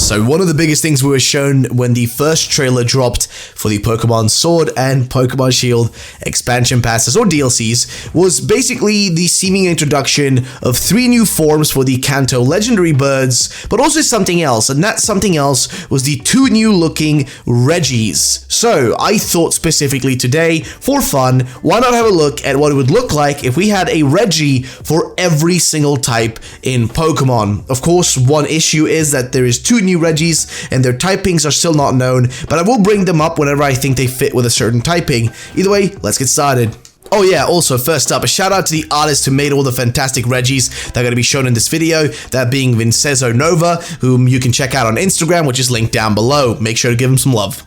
So one of the biggest things we were shown when the first trailer dropped for the Pokemon Sword and Pokemon Shield expansion passes or DLCs was basically the seeming introduction of 3 new forms for the Kanto legendary birds, but also something else, and that something else was the 2 new looking Regis. So I thought specifically today, for fun, why not have a look at what it would look like if we had a Regi for every single type in Pokemon. Of course, one issue is that there is 2 new Regis and their typings are still not known, but I will bring them up whenever I think they fit with a certain typing. Either way, let's get started. Oh yeah, also first up, a shout out to the artist who made all the fantastic Regis that are going to be shown in this video, that being Vincenzo Nova, whom you can check out on Instagram, which is linked down below. Make sure to give him some love.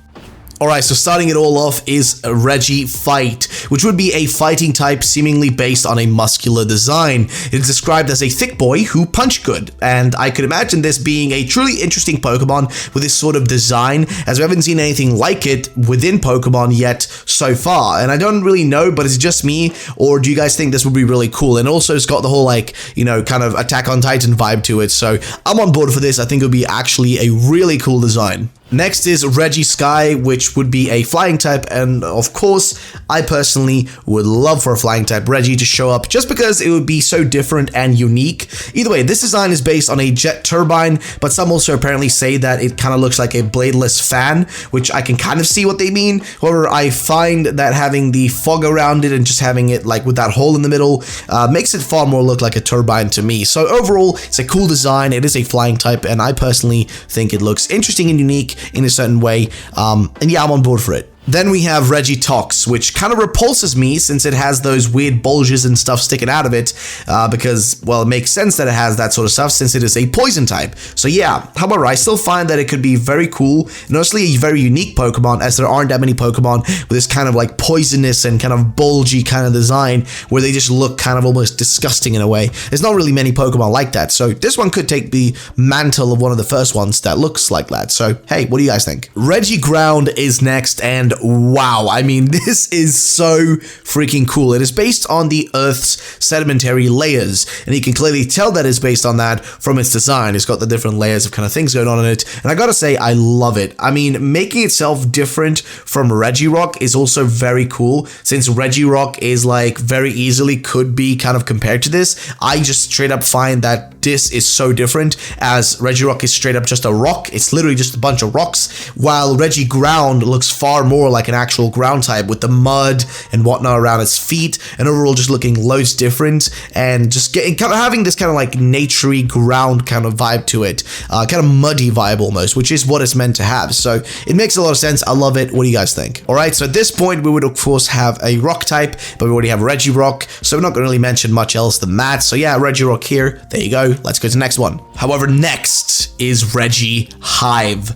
Alright, so starting it all off is a Regi Fight, which would be a fighting type seemingly based on a muscular design. It is described as a thick boy who punch good, and I could imagine this being a truly interesting Pokemon with this sort of design, as we haven't seen anything like it within Pokemon yet so far, and I don't really know, but it's just me, or do you guys think this would be really cool? And also it's got the whole, like, you know, kind of Attack on Titan vibe to it, so I'm on board for this. I think it would be actually a really cool design. Next is Regi Sky, which would be a flying type, and of course, I personally would love for a flying type Regi to show up just because it would be so different and unique. Either way, this design is based on a jet turbine, but some also apparently say that it kind of looks like a bladeless fan, which I can kind of see what they mean. However, I find that having the fog around it and just having it like with that hole in the middle makes it far more look like a turbine to me. So overall, it's a cool design, it is a flying type, and I personally think it looks interesting and unique in a certain way, and yeah, I'm on board for it. Then we have Regi Tox, which kind of repulses me since it has those weird bulges and stuff sticking out of it, because, well, it makes sense that it has that sort of stuff since it is a poison type. So yeah, however, I still find that it could be very cool, and honestly a very unique Pokemon, as there aren't that many Pokemon with this kind of like poisonous and kind of bulgy kind of design where they just look kind of almost disgusting in a way. There's not really many Pokemon like that, so this one could take the mantle of one of the first ones that looks like that. So hey, what do you guys think? Regi Ground is next, and wow, I mean, this is so freaking cool. It is based on the Earth's sedimentary layers, and you can clearly tell that it's based on that from its design. It's got the different layers of kind of things going on in it, and I gotta say, I love it. I mean, making itself different from Regirock is also very cool, since Regirock is like very easily could be kind of compared to this. I just straight up find that this is so different, as Regirock is straight up just a rock. It's literally just a bunch of rocks, while Regi Ground looks far more like an actual ground type with the mud and whatnot around its feet, and overall just looking loads different and just getting kind of having this kind of like naturey ground kind of vibe to it, kind of muddy vibe almost, which is what it's meant to have. So it makes a lot of sense. I love it. What do you guys think? All right, so at this point we would of course have a rock type, but we already have Regirock, so we're not going to really mention much else than that. So yeah, Regirock here. There you go. Let's go to the next one. However, next is Regi Hive,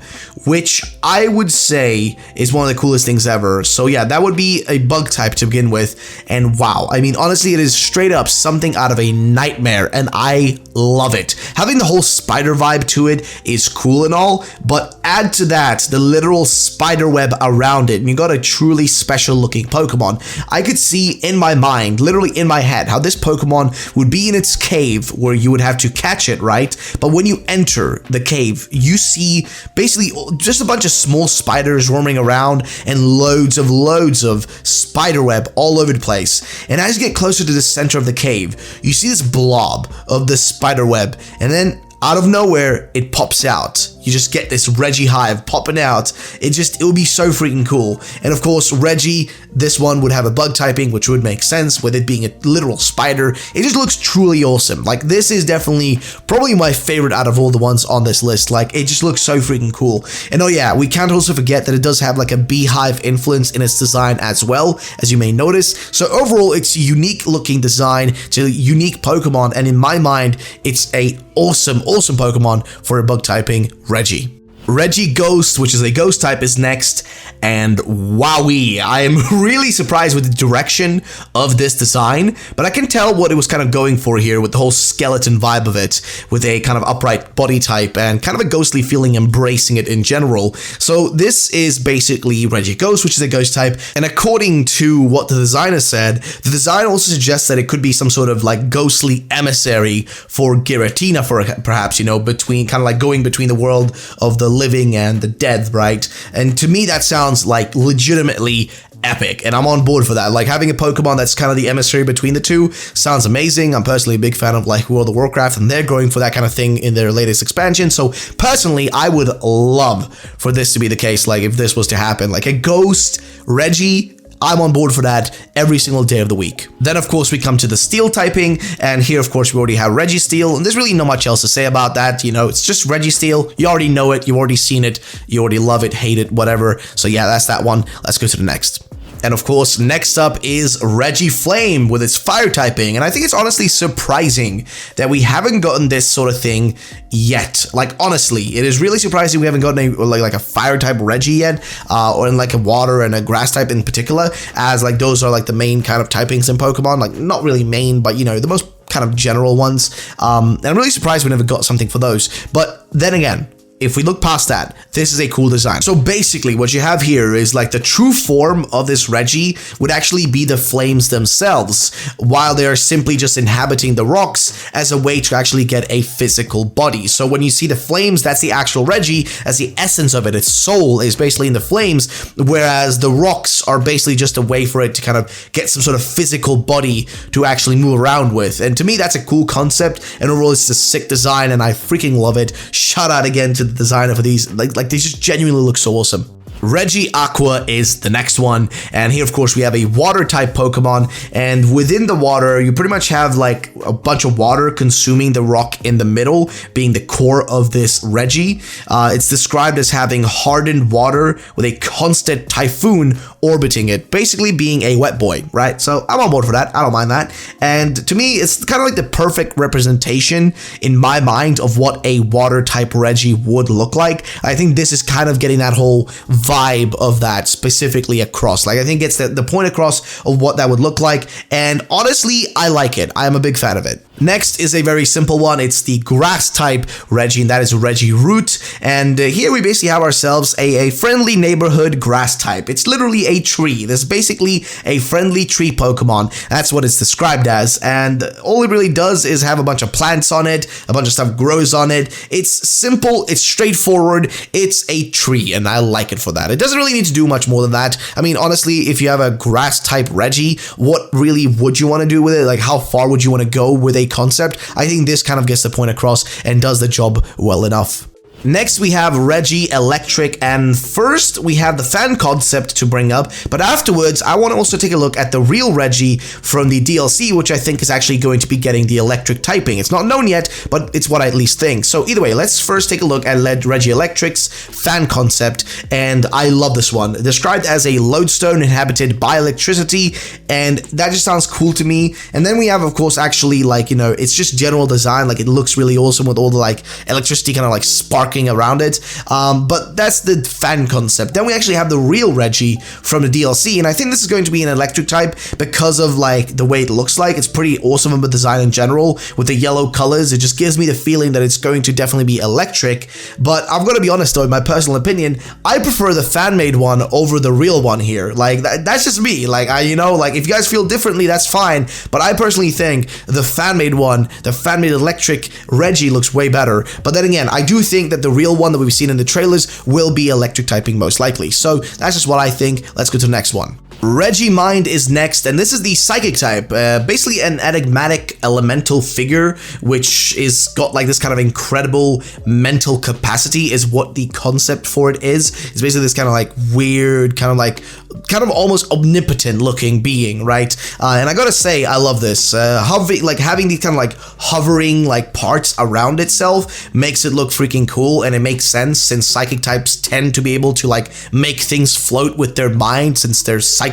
which I would say is one of the coolest things ever. So yeah, that would be a bug type to begin with, and wow, I mean, honestly, it is straight up something out of a nightmare, and I love it. Having the whole spider vibe to it is cool and all, but add to that the literal spider web around it, and you got a truly special looking Pokemon. I could see in my mind, literally in my head, how this Pokemon would be in its cave where you would have to catch it, right? But when you enter the cave, you see basically just a bunch of small spiders roaming around and loads of spider web all over the place. And as you get closer to the center of the cave, you see this blob of the spider web, and then out of nowhere, it pops out. You just get this Regi Hive popping out. It would be so freaking cool. And of course, Regi, this one would have a bug typing, which would make sense with it being a literal spider. It just looks truly awesome. Like, this is definitely probably my favorite out of all the ones on this list. Like, it just looks so freaking cool. And oh yeah, we can't also forget that it does have like a beehive influence in its design as well, as you may notice. So overall, it's a unique looking design. It's a unique Pokemon, and in my mind, it's a awesome Pokemon for a bug typing Regi. Regi Ghost, which is a ghost type, is next, and wowee, I am really surprised with the direction of this design, but I can tell what it was kind of going for here with the whole skeleton vibe of it, with a kind of upright body type and kind of a ghostly feeling embracing it in general. So this is basically Regi Ghost, which is a ghost type, and according to what the designer said, the design also suggests that it could be some sort of like ghostly emissary for Giratina, for perhaps, you know, between kind of like going between the world of the living and the dead, right? And to me that sounds like legitimately epic, and I'm on board for that. Like, having a Pokemon that's kind of the emissary between the two sounds amazing. I'm personally a big fan of like World of Warcraft, and they're going for that kind of thing in their latest expansion. So personally, I would love for this to be the case. Like, if this was to happen, like a ghost Regi, I'm on board for that every single day of the week. Then, of course, we come to the steel typing, and here, of course, we already have Regi Steel, and there's really not much else to say about that. You know, it's just Regi Steel. You already know it. You've already seen it. You already love it, hate it, whatever. So yeah, that's that one. Let's go to the next. And of course, next up is Regi Flame with its fire typing. And I think it's honestly surprising that we haven't gotten this sort of thing yet. Like, honestly, it is really surprising we haven't gotten like a fire type Regi yet, or in like a water and a grass type in particular, as like those are like the main kind of typings in Pokemon. Like, not really main, but you know, the most kind of general ones. And I'm really surprised we never got something for those. But then again, if we look past that, this is a cool design. So basically what you have here is like the true form of this Regi would actually be the flames themselves, while they are simply just inhabiting the rocks as a way to actually get a physical body. So when you see the flames, that's the actual Regi, as the essence of it, its soul is basically in the flames, whereas the rocks are basically just a way for it to kind of get some sort of physical body to actually move around with. And to me, that's a cool concept, and overall it's a sick design, and I freaking love it. Shout out again to the designer for these. Like they just genuinely look so awesome. Regi Aqua is the next one, and here of course we have a water type Pokemon, and within the water you pretty much have like a bunch of water consuming the rock in the middle, being the core of this Regi. It's described as having hardened water with a constant typhoon orbiting it, basically being a wet boy, right? So I'm on board for that. I don't mind that. And to me, it's kind of like the perfect representation in my mind of what a water type Regi would look like. I think this is kind of getting that whole vibe of that specifically across. Like, I think it's the point across of what that would look like, and honestly, I like it. I am a big fan of it. Next is a very simple one. It's the grass type Regi, and that is Regi Root. And here we basically have ourselves a friendly neighborhood grass type. It's literally a tree. This is basically a friendly tree Pokemon. That's what it's described as. And all it really does is have a bunch of plants on it. A bunch of stuff grows on it. It's simple. It's straightforward. It's a tree, and I like it for that. It doesn't really need to do much more than that. I mean, honestly, if you have a grass type Regi, what really would you want to do with it? Like, how far would you want to go with a concept? I think this kind of gets the point across and does the job well enough. Next, we have Regi Electric, and first we have the fan concept to bring up, but afterwards I want to also take a look at the real Regi from the DLC, which I think is actually going to be getting the electric typing. It's not known yet, but it's what I at least think. So either way, let's first take a look at Regi Electric's fan concept, and I love this one. Described as a lodestone inhabited by electricity, and that just sounds cool to me. And then we have, of course, actually, like, you know, it's just general design. Like, it looks really awesome with all the like electricity kind of like sparking around it, but that's the fan concept. Then we actually have the real Regi from the DLC, and I think this is going to be an electric type because of like the way it looks like. It's pretty awesome of a design in general with the yellow colors. It just gives me the feeling that it's going to definitely be electric. But I'm gonna be honest though, in my personal opinion, I prefer the fan-made one over the real one here. Like, that's just me. Like, you know, like, if you guys feel differently, that's fine, but I personally think the fan-made one, the fan-made electric Regi, looks way better. But then again, I do think that the real one that we've seen in the trailers will be electric typing most likely. So that's just what I think. Let's go to the next one. Regi Mind is next, and this is the Psychic type, basically an enigmatic elemental figure, which is got like this kind of incredible mental capacity is what the concept for it is. It's basically this kind of like weird, kind of almost omnipotent looking being, right? And I gotta say, I love this. Like having these kind of like hovering like parts around itself makes it look freaking cool, and it makes sense since Psychic types tend to be able to like make things float with their mind since they're psychic,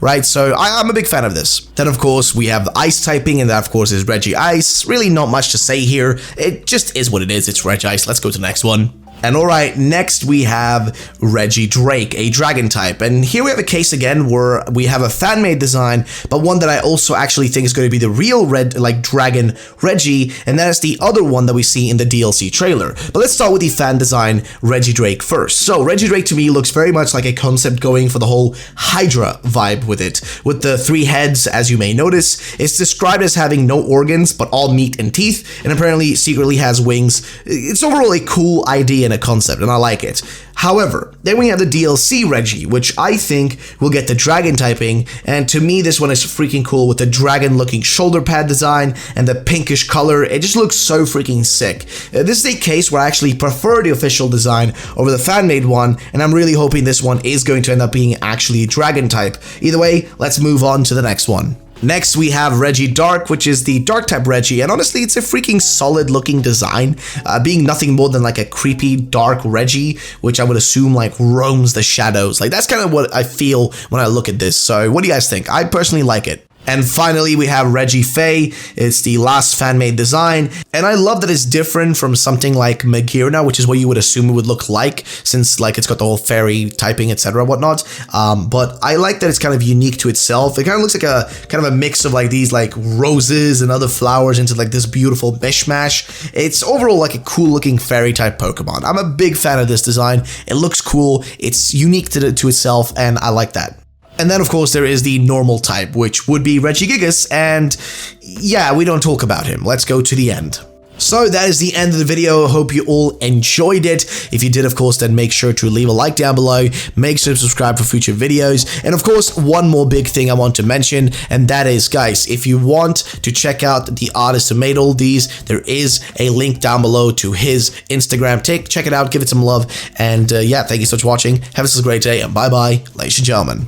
right? So I'm a big fan of this. Then of course we have the ice typing, and that of course is Regi Ice. Really not much to say here. It just is what it is. It's Regi Ice. Let's go to the next one. And alright, next we have Regi Drake, a dragon type. And here we have a case again where we have a fan-made design, but one that I also actually think is going to be the real dragon Regi, and that is the other one that we see in the DLC trailer. But let's start with the fan design Regi Drake first. So Regi Drake to me looks very much like a concept going for the whole Hydra vibe with it. With the 3 heads, as you may notice, it's described as having no organs, but all meat and teeth, and apparently secretly has wings. It's overall a cool idea and a concept, and I like it. However, then we have the DLC Regi, which I think will get the dragon typing, and to me this one is freaking cool with the dragon looking shoulder pad design and the pinkish color. It just looks so freaking sick. This is a case where I actually prefer the official design over the fan-made one, and I'm really hoping this one is going to end up being actually a dragon type. Either way, let's move on to the next one. Next, we have Regi Dark, which is the dark type Regi, and honestly, it's a freaking solid looking design, being nothing more than like a creepy dark Regi, which I would assume like roams the shadows. Like that's kind of what I feel when I look at this. So what do you guys think? I personally like it. And finally, we have Regi Fae. It's the last fan-made design, and I love that it's different from something like Magirna, which is what you would assume it would look like, since like it's got the whole fairy typing, etc., whatnot. But I like that it's kind of unique to itself. It kind of looks like a kind of a mix of like these like roses and other flowers into like this beautiful mishmash. It's overall like a cool-looking fairy type Pokemon. I'm a big fan of this design. It looks cool. It's unique to itself, and I like that. And then, of course, there is the normal type, which would be Regi Gigas, and yeah, we don't talk about him. Let's go to the end. So that is the end of the video. Hope you all enjoyed it. If you did, of course, then make sure to leave a like down below. Make sure to subscribe for future videos. And of course, one more big thing I want to mention, and that is, guys, if you want to check out the artist who made all these, there is a link down below to his Instagram. Check it out, give it some love. And yeah, thank you so much for watching. Have a great day, and bye-bye, ladies and gentlemen.